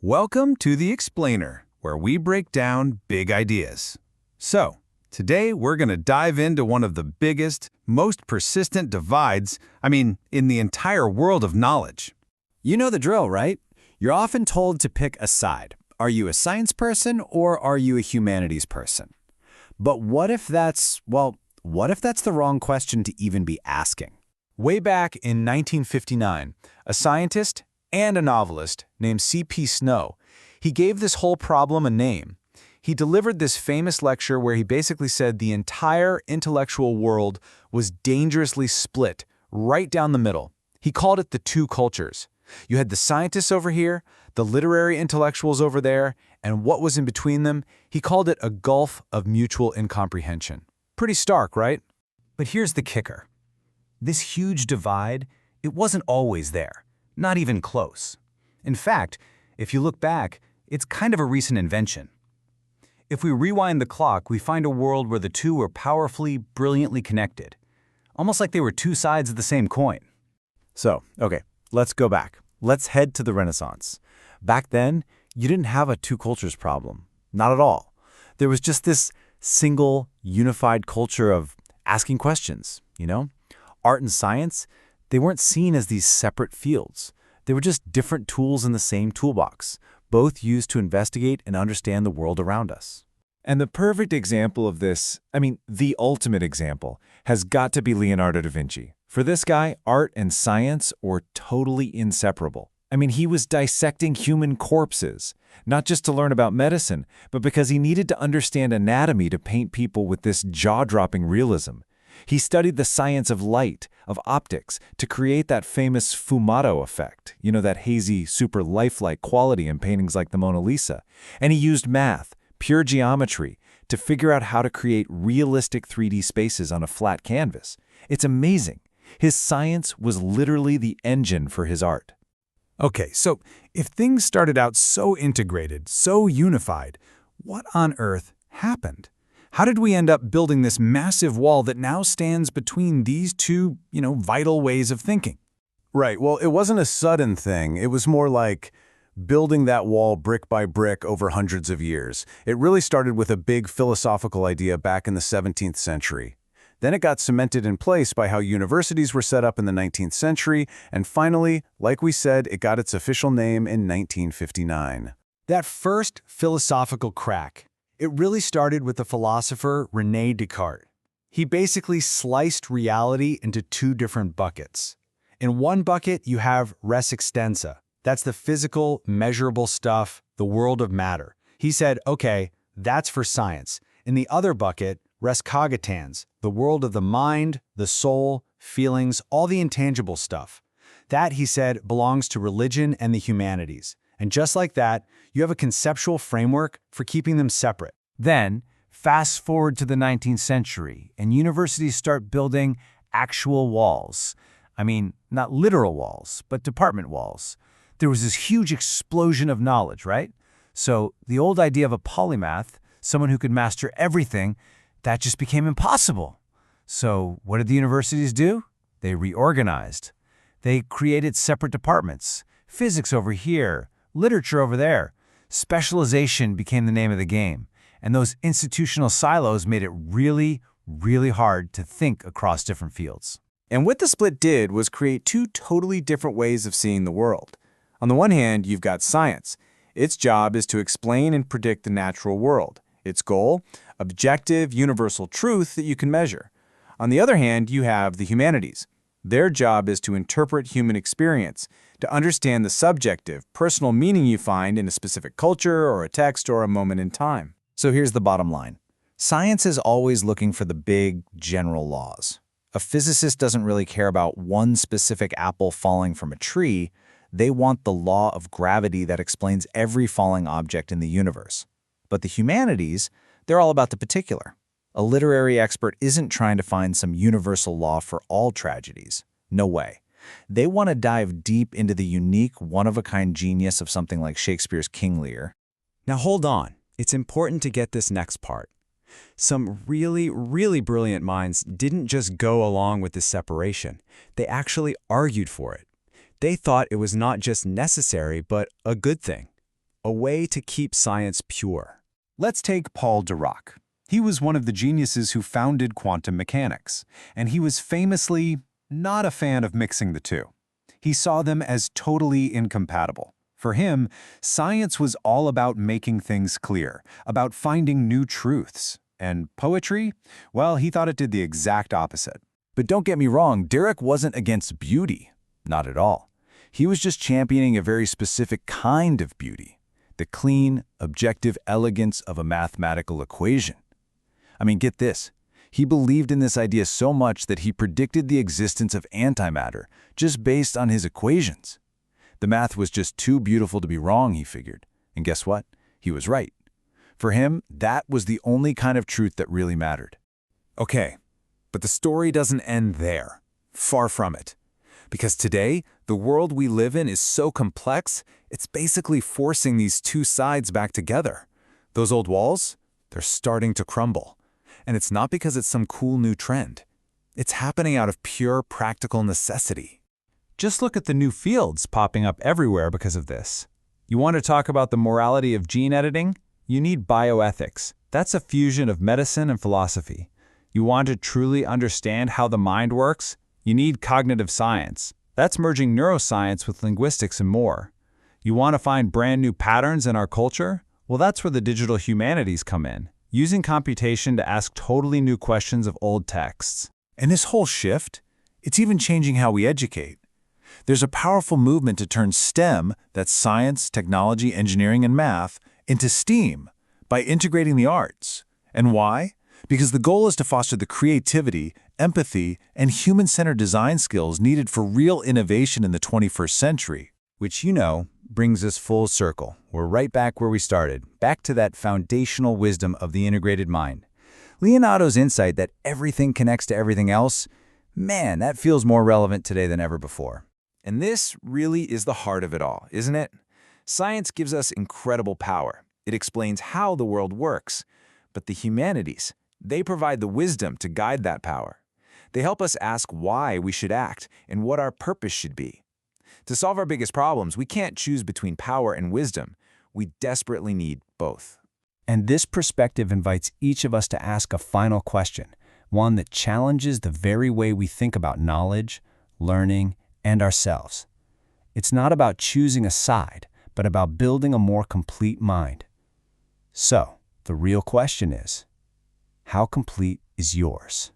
Welcome to The Explainer, where we break down big ideas. So, today we're going to dive into one of the biggest, most persistent divides, in the entire world of knowledge. You know the drill, right? You're often told to pick a side. Are you a science person or are you a humanities person? But what if that's the wrong question to even be asking? Way back in 1959, a scientist and a novelist named C.P. Snow, he gave this whole problem a name. He delivered this famous lecture where he basically said the entire intellectual world was dangerously split right down the middle. He called it the two cultures. You had the scientists over here, the literary intellectuals over there, and what was in between them, he called it a gulf of mutual incomprehension. Pretty stark, right? But here's the kicker. This huge divide, it wasn't always there. Not even close. In fact, if you look back, it's kind of a recent invention. If we rewind the clock, we find a world where the two were powerfully, brilliantly connected. Almost like they were two sides of the same coin. So, okay, let's go back. Let's head to the Renaissance. Back then, you didn't have a two cultures problem. Not at all. There was just this single, unified culture of asking questions, Art and science, they weren't seen as these separate fields. They were just different tools in the same toolbox, both used to investigate and understand the world around us. And the perfect example of this, the ultimate example, has got to be Leonardo da Vinci. For this guy, art and science were totally inseparable. He was dissecting human corpses, not just to learn about medicine, but because he needed to understand anatomy to paint people with this jaw-dropping realism. He studied the science of light, of optics, to create that famous fumato effect, that hazy, super lifelike quality in paintings like the Mona Lisa. And he used math, pure geometry, to figure out how to create realistic 3D spaces on a flat canvas. It's amazing. His science was literally the engine for his art. Okay, so if things started out so integrated, so unified, what on earth happened? How did we end up building this massive wall that now stands between these two, vital ways of thinking? Right. Well, it wasn't a sudden thing. It was more like building that wall brick by brick over hundreds of years. It really started with a big philosophical idea back in the 17th century. Then it got cemented in place by how universities were set up in the 19th century, and finally, like we said, it got its official name in 1959. That first philosophical crack, it really started with the philosopher René Descartes. He basically sliced reality into two different buckets. In one bucket, you have res extensa. That's the physical, measurable stuff, the world of matter. He said, okay, that's for science. In the other bucket, res cogitans, the world of the mind, the soul, feelings, all the intangible stuff. That, he said, belongs to religion and the humanities. And just like that, you have a conceptual framework for keeping them separate. Then, fast forward to the 19th century, and universities start building actual walls. Not literal walls, but department walls. There was this huge explosion of knowledge, right? So the old idea of a polymath, someone who could master everything, that just became impossible. So what did the universities do? They reorganized. They created separate departments. Physics over here, literature over there. Specialization became the name of the game. And those institutional silos made it really, really hard to think across different fields. And what the split did was create two totally different ways of seeing the world. On the one hand, you've got science. Its job is to explain and predict the natural world. Its goal? Objective, universal truth that you can measure. On the other hand, you have the humanities. Their job is to interpret human experience, to understand the subjective, personal meaning you find in a specific culture or a text or a moment in time. So here's the bottom line. Science is always looking for the big, general laws. A physicist doesn't really care about one specific apple falling from a tree. They want the law of gravity that explains every falling object in the universe. But the humanities, they're all about the particular. A literary expert isn't trying to find some universal law for all tragedies. No way. They want to dive deep into the unique, one-of-a-kind genius of something like Shakespeare's King Lear. Now hold on. It's important to get this next part. Some really, really brilliant minds didn't just go along with this separation. They actually argued for it. They thought it was not just necessary, but a good thing. a way to keep science pure. Let's take Paul Dirac. He was one of the geniuses who founded quantum mechanics, and he was famously not a fan of mixing the two. He saw them as totally incompatible. For him, science was all about making things clear, about finding new truths. And poetry? Well, he thought it did the exact opposite. But don't get me wrong, Dirac wasn't against beauty. Not at all. He was just championing a very specific kind of beauty. The clean, objective elegance of a mathematical equation. I mean, get this. He believed in this idea so much that he predicted the existence of antimatter just based on his equations. The math was just too beautiful to be wrong, he figured. And guess what? He was right. For him, that was the only kind of truth that really mattered. Okay, but the story doesn't end there. Far from it. Because today, the world we live in is so complex, it's basically forcing these two sides back together. Those old walls, they're starting to crumble. And it's not because it's some cool new trend. It's happening out of pure practical necessity. Just look at the new fields popping up everywhere because of this. You want to talk about the morality of gene editing? You need bioethics. That's a fusion of medicine and philosophy. You want to truly understand how the mind works? You need cognitive science. That's merging neuroscience with linguistics and more. You want to find brand new patterns in our culture? Well, that's where the digital humanities come in, using computation to ask totally new questions of old texts. And this whole shift, it's even changing how we educate. There's a powerful movement to turn STEM, that's science, technology, engineering, and math, into STEAM by integrating the arts. And why? Because the goal is to foster the creativity, empathy, and human-centered design skills needed for real innovation in the 21st century. Which, brings us full circle. We're right back where we started, back to that foundational wisdom of the integrated mind. Leonardo's insight that everything connects to everything else, man, that feels more relevant today than ever before. And this really is the heart of it all, isn't it? Science gives us incredible power. It explains how the world works. But the humanities, they provide the wisdom to guide that power. They help us ask why we should act and what our purpose should be. To solve our biggest problems, we can't choose between power and wisdom. We desperately need both. And this perspective invites each of us to ask a final question, one that challenges the very way we think about knowledge, learning, and ourselves. It's not about choosing a side, but about building a more complete mind. So, the real question is, how complete is yours?